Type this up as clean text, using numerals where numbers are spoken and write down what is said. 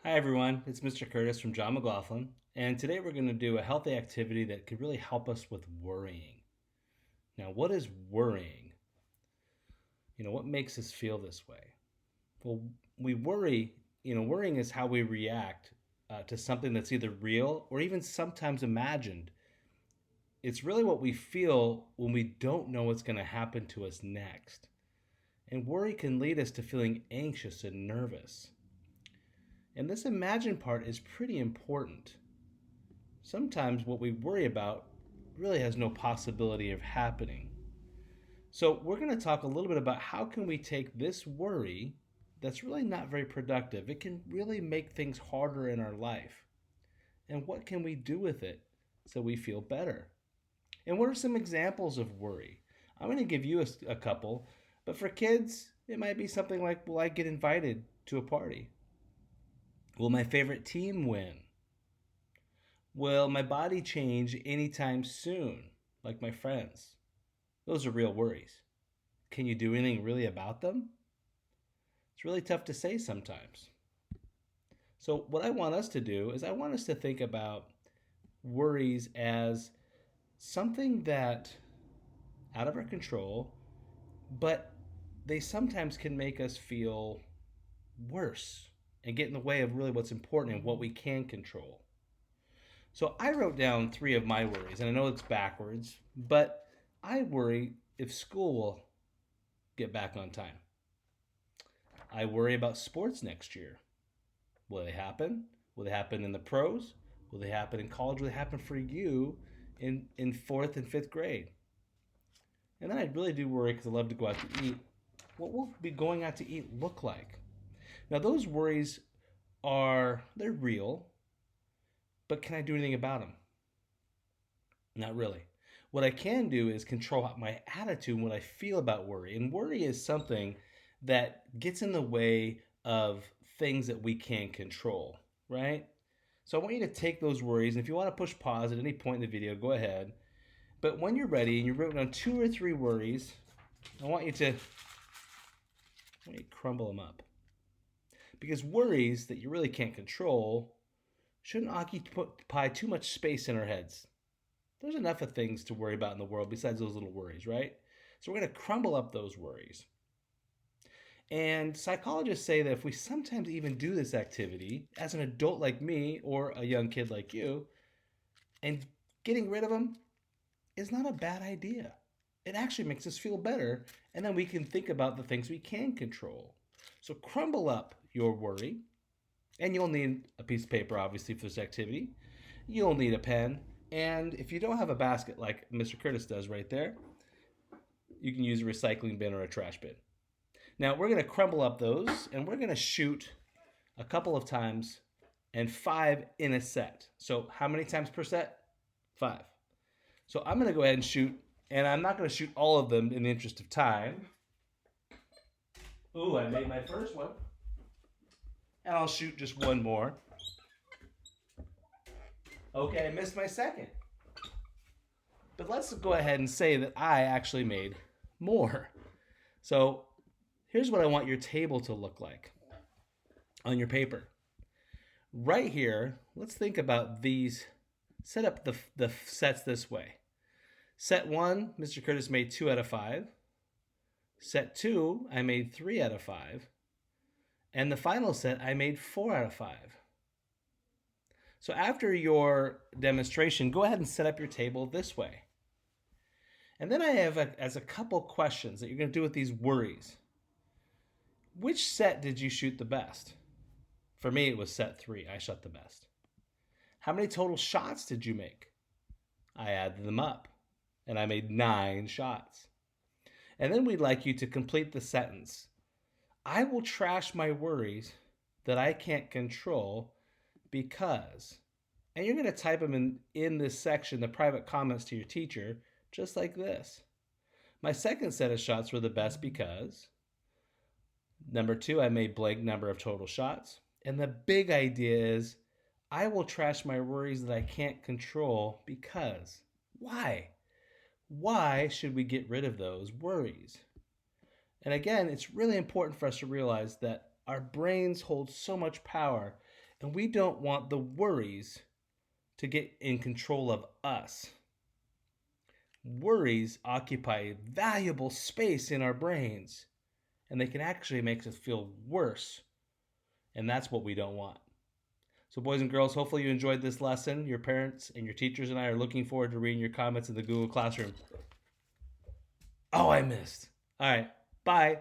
Hi everyone, it's Mr. Curtis from John McLaughlin, and today we're going to do a healthy activity that could really help us with worrying. Now, what is worrying? What makes us feel this way? Well, we worry, worrying is how we react to something that's either real or even sometimes imagined. It's really what we feel when we don't know what's going to happen to us next. And worry can lead us to feeling anxious and nervous. And this imagined part is pretty important. Sometimes what we worry about really has no possibility of happening. So we're going to talk a little bit about how can we take this worry that's really not very productive. It can really make things harder in our life. And what can we do with it so we feel better? And what are some examples of worry? I'm going to give you a couple, but for kids, it might be something like, will I get invited to a party? Will my favorite team win? Will my body change anytime soon, like my friends? Those are real worries. Can you do anything really about them? It's really tough to say sometimes. So, what I want us to do is I want us to think about worries as something that out of our control, but they sometimes can make us feel worse and get in the way of really what's important and what we can control. So I wrote down three of my worries, and I know it's backwards, but I worry if school will get back on time. I worry about sports next year. Will they happen? Will they happen in the pros? Will they happen in college? Will they happen for you in fourth and fifth grade? And then I really do worry because I love to go out to eat. What will be going out to eat look like? Now those worries they're real, but can I do anything about them? Not really. What I can do is control my attitude and what I feel about worry. And worry is something that gets in the way of things that we can control, right? So I want you to take those worries, and if you want to push pause at any point in the video, go ahead. But when you're ready and you've written down two or three worries, I want you to crumble them up. Because worries that you really can't control shouldn't occupy too much space in our heads. There's enough of things to worry about in the world besides those little worries, right? So we're going to crumble up those worries. And psychologists say that if we sometimes even do this activity as an adult like me or a young kid like you, and getting rid of them is not a bad idea. It actually makes us feel better, and then we can think about the things we can control. So crumble up your worry, and you'll need a piece of paper, obviously, for this activity. You'll need a pen, and if you don't have a basket like Mr. Curtis does right there, you can use a recycling bin or a trash bin. Now we're going to crumble up those, and we're going to shoot a couple of times and 5 in a set. So how many times per set? 5. So I'm going to go ahead and shoot, and I'm not going to shoot all of them in the interest of time. Ooh, I made my first one. And I'll shoot just one more. Okay, I missed my second. But let's go ahead and say that I actually made more. So here's what I want your table to look like on your paper. Right here, let's think about these. Set up the sets this way. Set 1, Mr. Curtis made 2 out of 5. Set 2, I made 3 out of 5. And the final set, I made 4 out of 5. So after your demonstration, go ahead and set up your table this way. And then I have as a couple questions that you're going to do with these worries. Which set did you shoot the best? For me, it was set 3. I shot the best. How many total shots did you make? I added them up, and I made 9 shots. And then we'd like you to complete the sentence. I will trash my worries that I can't control because, and you're going to type them in this section, the private comments to your teacher, just like this. My second set of shots were the best because, number 2, I made blank number of total shots. And the big idea is, I will trash my worries that I can't control because. Why? Why should we get rid of those worries? And again, it's really important for us to realize that our brains hold so much power, And we don't want the worries to get in control of us. Worries occupy valuable space in our brains, and they can actually make us feel worse. And that's what we don't want. So, boys and girls, hopefully you enjoyed this lesson. Your parents and your teachers and I are looking forward to reading your comments in the Google Classroom. Oh, I missed. All right. Bye.